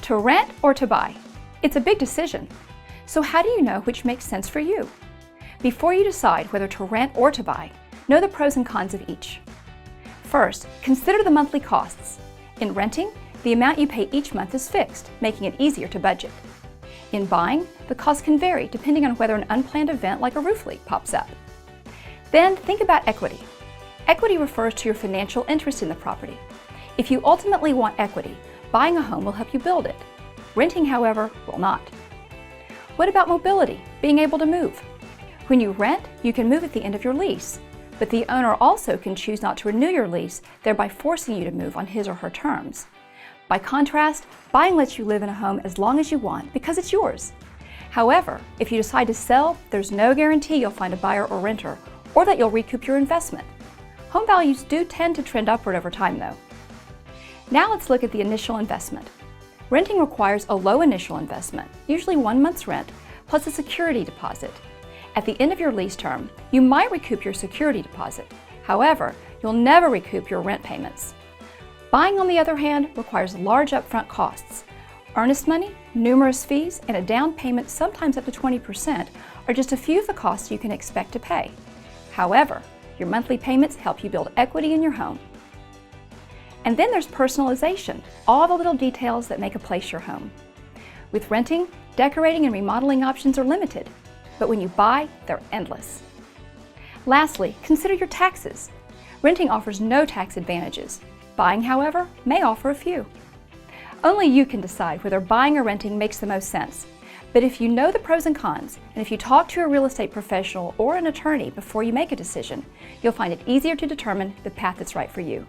To rent or to buy? It's a big decision. So how do you know which makes sense for you? Before you decide whether to rent or to buy, know the pros and cons of each. First, consider the monthly costs. In renting, the amount you pay each month is fixed, making it easier to budget. In buying, the cost can vary depending on whether an unplanned event like a roof leak pops up. Then think about equity. Equity refers to your financial interest in the property. If you ultimately want equity, buying a home will help you build it. Renting, however, will not. What about mobility, being able to move? When you rent, you can move at the end of your lease, but the owner also can choose not to renew your lease, thereby forcing you to move on his or her terms. By contrast, buying lets you live in a home as long as you want because it's yours. However, if you decide to sell, there's no guarantee you'll find a buyer or renter, or that you'll recoup your investment. Home values do tend to trend upward over time, though. Now let's look at the initial investment. Renting requires a low initial investment, usually 1 month's rent, plus a security deposit. At the end of your lease term, you might recoup your security deposit. However, you'll never recoup your rent payments. Buying, on the other hand, requires large upfront costs. Earnest money, numerous fees, and a down payment, sometimes up to 20%, are just a few of the costs you can expect to pay. However, your monthly payments help you build equity in your home. And then there's personalization, all the little details that make a place your home. With renting, decorating and remodeling options are limited, but when you buy, they're endless. Lastly, consider your taxes. Renting offers no tax advantages. Buying, however, may offer a few. Only you can decide whether buying or renting makes the most sense. But if you know the pros and cons, and if you talk to a real estate professional or an attorney before you make a decision, you'll find it easier to determine the path that's right for you.